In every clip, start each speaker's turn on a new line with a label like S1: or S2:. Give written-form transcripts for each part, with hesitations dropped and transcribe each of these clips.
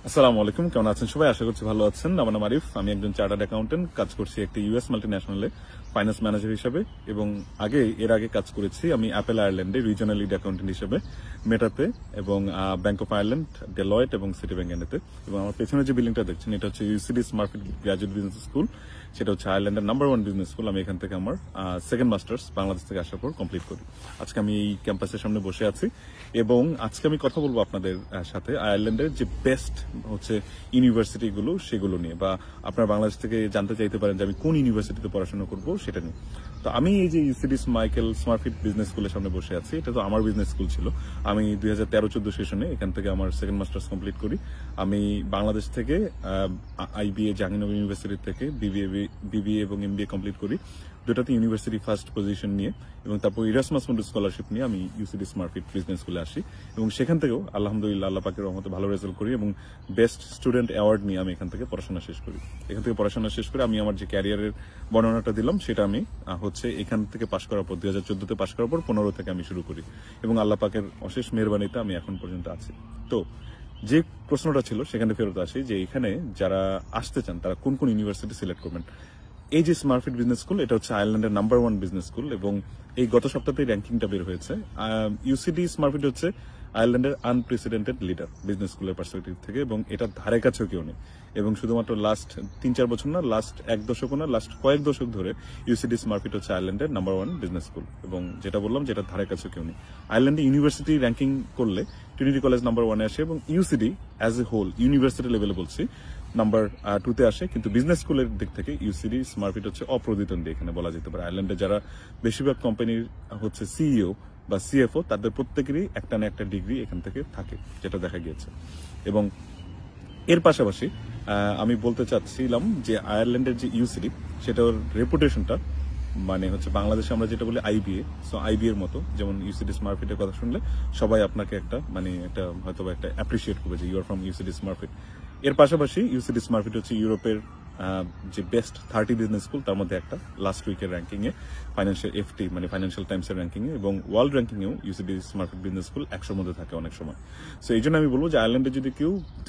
S1: আসসালামু আলাইকুম, কেমন আছেন সবাই? আশা করছি ভালো আছেন। আমার নাম আরিফ, আমি একজন চার্টার্ড অ্যাকাউন্টেন্ট, কাজ করছি একটি ইউএস মাল্টিন্যাশনালে ফাইন্যান্স ম্যানেজার হিসেবে। এবং এর আগে কাজ করেছি আমি অ্যাপেল আয়ারল্যান্ডে রিজনাল লিড অ্যাকাউন্টেন্ট হিসেবে মেটাতে, এবং ব্যাংক অফ আয়ারল্যান্ড, ডেলয়েট এবং সিটি ব্যাংক এন্ডেতে। এবং আমার পেছনে যে বিল্ডিংটা দেখছেন এটা হচ্ছে ইউসিডি স্মার্টফিট গ্রাজুয়েট বিজনেস স্কুল। সেটা হচ্ছে আয়ারল্যান্ডের নাম্বার 1 বিজনেস স্কুল। আমি এখান থেকে আমার সেকেন্ড মাস্টার্স বাংলাদেশ থেকে আসার পর কমপ্লিট করি। আজকে আমি এই ক্যাম্পাসের সামনে বসে আছি এবং আজকে আমি কথা বলবো আপনাদের সাথে আয়ারল্যান্ডের যে বেস্ট হচ্ছে ইউনিভার্সিটিগুলো সেগুলো নিয়ে, বা আপনারা বাংলাদেশ থেকে জানতে চাইতে পারেন যে আমি কোন ইউনিভার্সিটিতে পড়াশোনা করব সেটা নিয়ে। তো আমি এই যে ইউসিডি মাইকেল স্মার্টফিট বিজনেস স্কুলের সামনে বসে আছি, এটা তো আমার বিজনেস স্কুল ছিল। আমি 2013-14 সেশনে এখান থেকে আমার সেকেন্ড মাস্টার্স কমপ্লিট করি। আমি বাংলাদেশ থেকে আইবিএ জাহাঙ্গীরনগর ইউনিভার্সিটি থেকে বিবিএ এবং এমবিএ কমপ্লিট করি, দুটাতে ইউনিভার্সিটি ফার্স্ট পজিশন নিয়ে। এবং তারপর ইরাসমাস মুন্ডাস স্কলারশিপ নিয়ে আমি ইউসিডি স্মার্টফিট বিজনেস স্কুলে আসি এবং সেখান থেকেও আলহামদুলিল্লাহ আল্লাহ পাকের রহমতে ভালো রেজাল্ট করি এবং বেস্ট স্টুডেন্ট অ্যাওয়ার্ড নিয়ে আমি এখান থেকে পড়াশোনা শেষ করি। এখান থেকে পড়াশোনা শেষ করে আমি আমার যে ক্যারিয়ারের বর্ণনাটা দিলাম সেটা আমি হচ্ছে এখান থেকে পাশ করার পর 2014-তে পাশ করার পর 15 থেকে আমি শুরু করি এবং আল্লাহ পাকের অশেষ মেহরবানিতে আমি এখন পর্যন্ত আছি। তো যে প্রশ্নটা ছিল সেখানে ফেরত আসি যে এখানে যারা আসতে চান তারা কোন কোন ইউনিভার্সিটি সিলেক্ট করবেন। এই যে স্মার্টফিট বিজনেস স্কুল, এটা হচ্ছে আয়ারল্যান্ডের নাম্বার 1 বিজনেস স্কুল এবং এই গত সপ্তাহে র্যাঙ্কিংটা বের হয়েছে। ইউসিডি স্মার্টফিট হচ্ছে আয়ারল্যান্ডের আনপ্রেসিডেন্টেড লিডার বিজনেস স্কুলের পার্সপেক্টিভ থেকে, এবং এটার ধারে কাছেও কেউ নেই। এবং শুধুমাত্র লাস্ট 3-4 বছর না, লাস্ট 1 দশকও না, লাস্ট কয়েক দশক ধরে ইউসিডি স্মার্টফিট হচ্ছে আয়ারল্যান্ডের নাম্বার 1 বিজনেস স্কুল। এবং যেটা বললাম যেটা ধারে কাছেও কেউ নেই। আয়ারল্যান্ডে ইউনিভার্সিটি র্যাঙ্কিং করলে ট্রিনিটি কলেজ নাম্বার 1-এ আসে এবং UCD as a whole university লেভেলে বলছি নাম্বার 2-তে আসে। কিন্তু বিজনেস স্কুলের দিক থেকে ইউসিডি স্মার্টফিট হচ্ছে অপ্রতিদ্বন্দ্বী এখানে বলা যেতে পারে। আয়ারল্যান্ডে যারা বেশিরভাগ কোম্পানির হচ্ছে সিইও বা সিএফও, তাদের প্রত্যেকেরই একটা না একটা ডিগ্রি এখান থেকে থাকে, যেটা দেখা গিয়েছে। এবং এর পাশাপাশি আমি বলতে চাচ্ছিলাম যে আয়ারল্যান্ডের যে ইউসিডি, সেটার রেপুটেশনটা মানে হচ্ছে বাংলাদেশে আমরা যেটা বলি আইবিএ, সো আইবিএর মতো। যেমন ইউসিডি স্মার্টফিটের কথা শুনলে সবাই আপনাকে একটা মানে একটা হয়তো একটা অ্যাপ্রিসিয়েট করবে যে ইউ আর ফ্রম ইউসিডি স্মার্টফিট। এর পাশাপাশি ইউসিডি স্মার্টফিট হচ্ছে ইউরোপের যে বেস্ট 30 বিজনেস স্কুল তার মধ্যে একটা, লাস্ট উইকের র্যাঙ্কিং এ ফাইন্যান্সিয়াল এফটি মানে ফাইন্যান্সিয়াল টাইমসের র্যাঙ্কিং এ, এবং ওয়ার্ল্ড র্যাঙ্কিং এও ইউসিডি স্মার্টফিট বিজনেস স্কুল 100-র মধ্যে থাকে অনেক সময়। সো এই জন্য আমি বলবো যে আয়ারল্যান্ডে যদি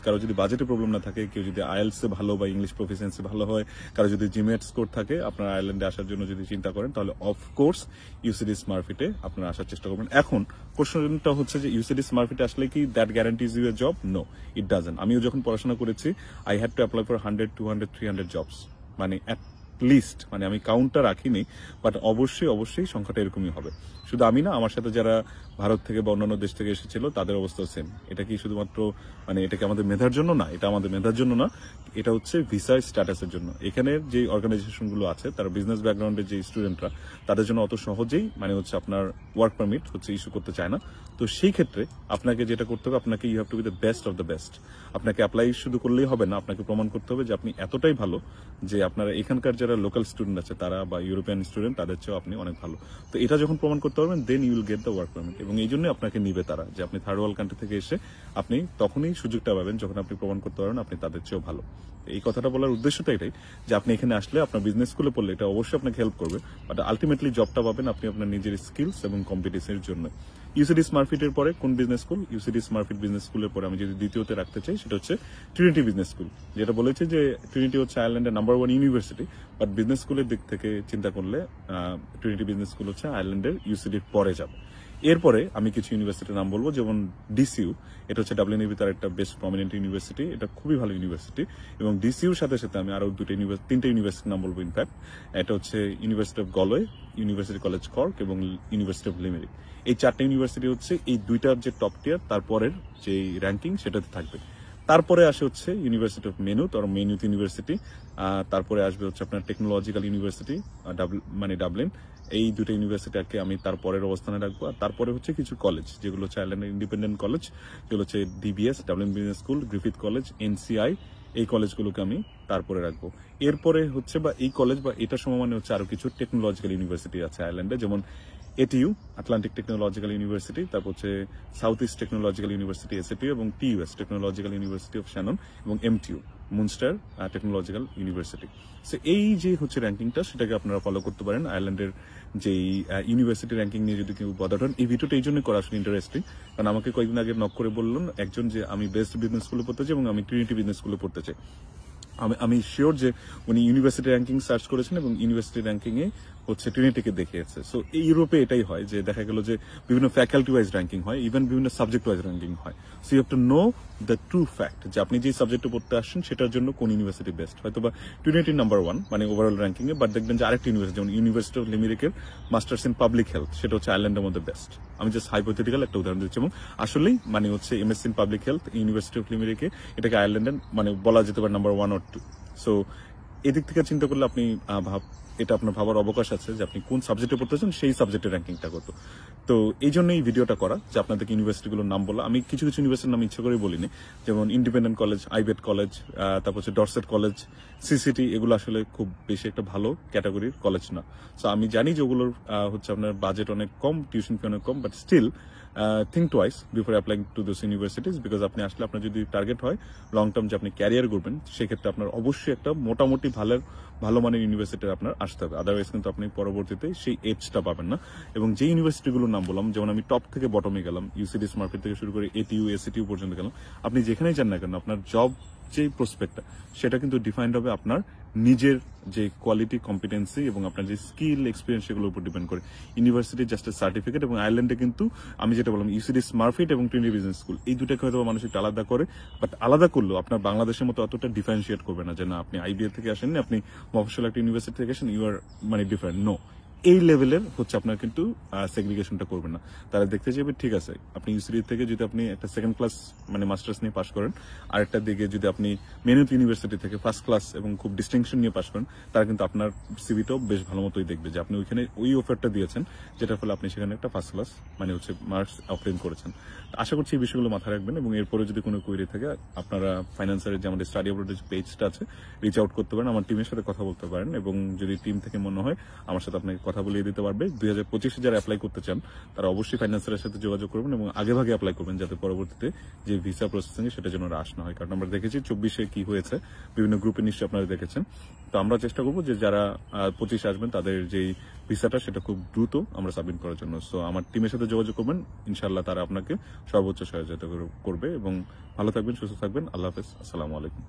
S1: কারো যদি বাজেটে প্রবলেম না থাকে, কেউ যদি আইএলটিএস ভালো বা ইংলিশ প্রফিসিয়েন্সি ভালো হয়, কারো যদি জিমেট স্কোর থাকে, আপনারা আয়ারল্যান্ডে আসার জন্য যদি চিন্তা করেন তাহলে অফকোর্স ইউসিডি স্মার্টফিটে আপনারা আসার চেষ্টা করবেন। এখন কোশ্চেনটা হচ্ছে যে ইউসিডি স্মার্টফিটে আসলে কি that guarantees you a job? No, it doesn't. আমিও যখন পড়াশোনা করেছি I had to apply for 100, 200, 300 jobs, মানে অ্যাট লিস্ট, মানে আমি কাউন্টটা রাখিনি, বাট অবশ্যই সংখ্যাটা এরকমই হবে। শুধু আমি না, আমার সাথে যারা ভারত থেকে বা অন্যান্য দেশ থেকে এসেছিল তাদের অবস্থাও সেম। এটা কি শুধুমাত্র মানে এটা কি আমাদের মেধার জন্য? না, এটা আমাদের মেধার জন্য না, এটা হচ্ছে ভিসা স্ট্যাটাসের জন্য। এখানের যে অর্গানাইজেশনগুলো আছে তারা বিজনেস ব্যাকগ্রাউন্ডের যে স্টুডেন্টরা, তাদের জন্য অত সহজেই মানে হচ্ছে আপনার ওয়ার্ক পারমিট হচ্ছে ইস্যু করতে চায় না। তো সেই ক্ষেত্রে আপনাকে যেটা করতে হবে, আপনাকে you have to be the best of the best. আপনাকে অ্যাপ্লাই শুধু করলেই হবে না, আপনাকে প্রমাণ করতে হবে যে আপনি এতটাই ভালো যে আপনারা এখানকার যারা লোকাল স্টুডেন্ট আছে তারা বা ইউরোপিয়ান স্টুডেন্ট তাদের চেয়েও আপনি অনেক ভালো। তো এটা যখন প্রমাণ করতে পারবেন then you will get the work permit. এবং এই জন্য আপনাকে নিবে তারা, যে আপনি থার্ড ওয়ার্ল্ড কান্ট্রি থেকে এসে আপনি তখনই সুযোগটা পাবেন যখন আপনি প্রমাণ করতে পারবেন আপনি তাদের চেয়েও ভালো। এই কথাটা বলার উদ্দেশ্যটা এটাই যে আপনি এখানে আসলে আপনার বিজনেস স্কুলে পড়লে এটা অবশ্যই আপনাকে হেল্প করবে, বাট আলটিমেটলি জবটা পাবেন আপনি আপনার নিজের স্কিলস এবং কম্পিটিশনের জন্য। ইউসিডি স্মার্টফিটের পরে কোন business school? UCD Smurfit business স্কুলের পরে আমি যদি দ্বিতীয়তে রাখতে চাই সেটা হচ্ছে ট্রিনিটি বিজনেস স্কুল। যেটা বলেছে যে ট্রিনিটি হচ্ছে আয়ারল্যান্ডের নাম্বার 1 ইউনিভার্সিটি, বাট বিজনেস স্কুলের দিক থেকে চিন্তা করলে ট্রিনিটি বিজনেস স্কুল হচ্ছে আয়ারল্যান্ডের ইউসিডির পরে যাবে। এরপরে আমি কিছু ইউনিভার্সিটির নাম বলবো, যেমন ডিসিইউ, এটা হচ্ছে ডাবলিনের তার একটা বেস্ট প্রমিনেন্ট ইউনিভার্সিটি, এটা খুবই ভালো ইউনিভার্সিটি। এবং ডিসিইউর সাথে সাথে আমি আরো তিনটা ইউনিভার্সিটির নাম বলবো ইনফ্যাক্ট। এটা হচ্ছে university of Galway, university college cork এবং ইউনিভার্সিটি অফ লিমেরিক। এই 4টা ইউনিভার্সিটি হচ্ছে এই 2টার যে টপ টিয়ার, তারপরের যে র্যাঙ্কিং সেটাতে থাকবে। তারপরে আসে হচ্ছে ইউনিভার্সিটি অফ মেনুথ আর মেনুথ ইউনিভার্সিটি, তারপরে আসবে হচ্ছে আপনার টেকনোলজিক্যাল ইউনিভার্সিটি মানে ডাবলিন। এই 2টা ইউনিভার্সিটিকে আমি তারপরের অবস্থানে রাখবো। আর তারপরে হচ্ছে কিছু কলেজ যেগুলো হচ্ছে আয়ারল্যান্ডের ইন্ডিপেন্ডেন্ট কলেজ, যেগুলো হচ্ছে DBS, Dublin business school, Griffith college, NCI, এই কলেজগুলোকে আমি তারপরে রাখবো। এরপরে হচ্ছে বা এই কলেজ বা এটা সমমানে হচ্ছে আরো কিছু টেকনোলজিক্যাল ইউনিভার্সিটি আছে আয়ারল্যান্ডে, যেমন এটিইউ, আটলান্টিক টেকনোলজিক্যাল ইউনিভার্সিটি, তারপর হচ্ছে সাউথ ইস্ট টেকনোলজিক্যাল ইউনিভার্সিটি এসএটিইউ, এবং TEUs, technological university of Shannon, এবং MTU Munster technological university. So এই যে হচ্ছে র্যাঙ্কিংটা, সেটাকে আপনারা ফলো করতে পারেন। আয়ারল্যান্ডের যে ইউনিভার্সিটি র্যাঙ্কিং নিয়ে যদি কেউ বদার হন, এই ভিডিওটা এই জন্যই করা আসলে ইন্টারেস্টিং, কারণ আমাকে কয়েকদিন আগে নক করে বললেন একজন যে আমি বেস্ট বিজনেস স্কুলে পড়তে চাই এবং আমি ট্রিনিটি বিজনেস স্কুলে পড়তে চাই। আমি শিওর যে উনি ইউনিভার্সিটি র্যাঙ্কিং সার্চ করেছেন এবং ইউনিভার্সিটি র্যাঙ্কিং এ হচ্ছে ট্রিনিটিকে দেখিয়েছে। সো এই ইউরোপে এটাই হয় যে দেখা গেল যে বিভিন্ন ফ্যাকাল্টি ওয়াইজ র্যাঙ্কিং হয়, ইভেন বিভিন্ন সাবজেক্ট ওয়াইজ র্যাঙ্কিং হয়। So you have to know the true fact যে আপনি যে সাবজেক্টে পড়তে আসছেন সেটার জন্য কোন ইউনিভার্সিটি বেস্ট। হয়তো বা ট্রিনিটি নাম্বার 1 মানে ওভারঅল র্যাঙ্কিং এ, বাট দেখবেন যে আরেকটি ইউনিভার্সিটি যেমন ইউনিভার্সিটি অফ লিমেরিকের মাস্টার্স ইন পাবলিক হেলথ সেটা হচ্ছে আয়ারল্যান্ডের মধ্যে বেস্ট। আমি জাস্ট হাইপোথেটিক্যাল একটা উদাহরণ দিচ্ছি, এবং আসলেই মানে হচ্ছে MSc in public health university of লিমেরিকে এটাকে আয়ারল্যান্ডের মানে বলা যেতে পারে নাম্বার 1 or 2। সো এদিক থেকে চিন্তা করলে আপনি এটা আপনার ভাবার অবকাশ আছে যে আপনি কোন সাবজেক্টে পড়তেছেন, সেই সাবজেক্টের র্যাঙ্কিংটা কত। তো এই জন্যই ভিডিওটা করা যে আপনাদেরকে ইউনিভার্সিটিগুলোর নাম বলা। আমি কিছু কিছু ইউনিভার্সিটির নাম ইচ্ছা করেই বলিনি, যেমন ইন্ডিপেন্ডেন্ট কলেজ, আইবেট কলেজ, তারপর হচ্ছে ডরসেট কলেজ, সিসিটি, এগুলো আসলে খুব বেশি একটা ভালো ক্যাটাগরির কলেজ না। সো আমি জানি যে ওগুলোর হচ্ছে আপনার বাজেট অনেক কম, টিউশন ফি অনেক কম, but still think twice before applying to those universities, because আপনি আসলে আপনার যদি টার্গেট হয় লং টার্ম যে আপনি ক্যারিয়ার করবেন, সেক্ষেত্রে আপনার অবশ্যই একটা মোটামুটি ভালো মানের ইউনিভার্সিটি আপনার আসতে হবে। আদারওয়াইজ কিন্তু আপনি পরবর্তীতে সেই এজটা পাবেন না। এবং যে ইউনিভার্সিটিগুলোর নাম বললাম, যেমন আমি টপ থেকে বটমে গেলাম, ইউসিডি স্মার্টফিট থেকে শুরু করে এটিইউ, এসিটিইউ পর্যন্ত গেলাম, আপনি যেখানেই যান না কেন আপনার জব যে প্রসপেক্টটা সেটা কিন্তু ডিফাইন্ড হবে আপনার নিজের যে কোয়ালিটি, কম্পিটেন্সি এবং আপনার যে স্কিল, এক্সপিরিয়েন্স, সেগুলোর উপর ডিপেন্ড করে। University just A certificate. এবং আয়ারল্যান্ডে কিন্তু আমি যেটা বললাম ইউসিডি স্মার্টফিট এবং ট্রিনিটি বিজনেস স্কুল, এই দুটাকে হয়তো মানুষ একটু আলাদা করে, বাট আলাদা করলেও আপনার বাংলাদেশের মতো অতটা ডিফারেন্সিয়েট করবে না যে না আপনি আইবিএ থেকে আসেননি, আপনি মফস্বল একটা ইউনিভার্সিটি থেকে আসেন, ইউ আর মানে ডিফারেন্ট। নো, এই লেভেলের হচ্ছে আপনার কিন্তু সেগ্রিগেশনটা করবে না। তারা দেখতে চাইবে ঠিক আছে আপনি ইউসিডি থেকে যদি আপনি একটা সেকেন্ড ক্লাস মানে মাস্টার্স নিয়ে পাস করেন, আরেকটা দিকে যদি আপনি মেনুত ইউনিভার্সিটি থেকে ফার্স্ট ক্লাস এবং খুব ডিস্টিংশন নিয়ে পাস করেন, তারা কিন্তু আপনার সিভিটাও বেশ ভালো মতোই দেখবে যে আপনি ওইখানে ওই অফারটা দিয়েছেন, যেটার ফলে আপনি সেখানে একটা ফার্স্ট ক্লাস মানে হচ্ছে মার্কস অবটেইন করেছেন। আশা করছি এই বিষয়গুলো মাথায় রাখবেন, এবং এরপরে যদি কোনো কোয়েরি থাকে আপনারা ফাইন্যান্সারের যে আমাদের স্টাডি অ্যাব্রোডের যে পেজটা আছে রিচ আউট করতে পারেন, আমার টিমের সাথে কথা বলতে পারেন, এবং যদি টিম থেকে মনে হয় আমার সাথে আপনাকে কথা বলিয়ে দিতে পারবে। 2025-এ যারা অ্যাপ্লাই করতে চান তারা অবশ্যই ফাইন্যান্সারের সাথে যোগাযোগ করবেন এবং আগে ভাগে অ্যাপ্লাই করবেন, যাতে পরবর্তীতে যে ভিসা প্রসেসিং সেটা যেন রাশ না হয়। কারণ আমরা দেখেছি 24-এ কি হয়েছে, বিভিন্ন গ্রুপে নিশ্চয়ই আপনারা দেখেছেন। তো আমরা চেষ্টা করবো যে যারা 25-এ আসবেন তাদের যেই ভিসাটা সেটা খুব দ্রুত আমরা সাবমিট করার জন্য। সো আমার টিমের সাথে যোগাযোগ করবেন, ইনশাআল্লাহ তারা আপনাকে সর্বোচ্চ সহযোগিতা করবে। এবং ভালো থাকবেন, সুস্থ থাকবেন। আল্লাহ হাফেজ, আসসালামু আলাইকুম।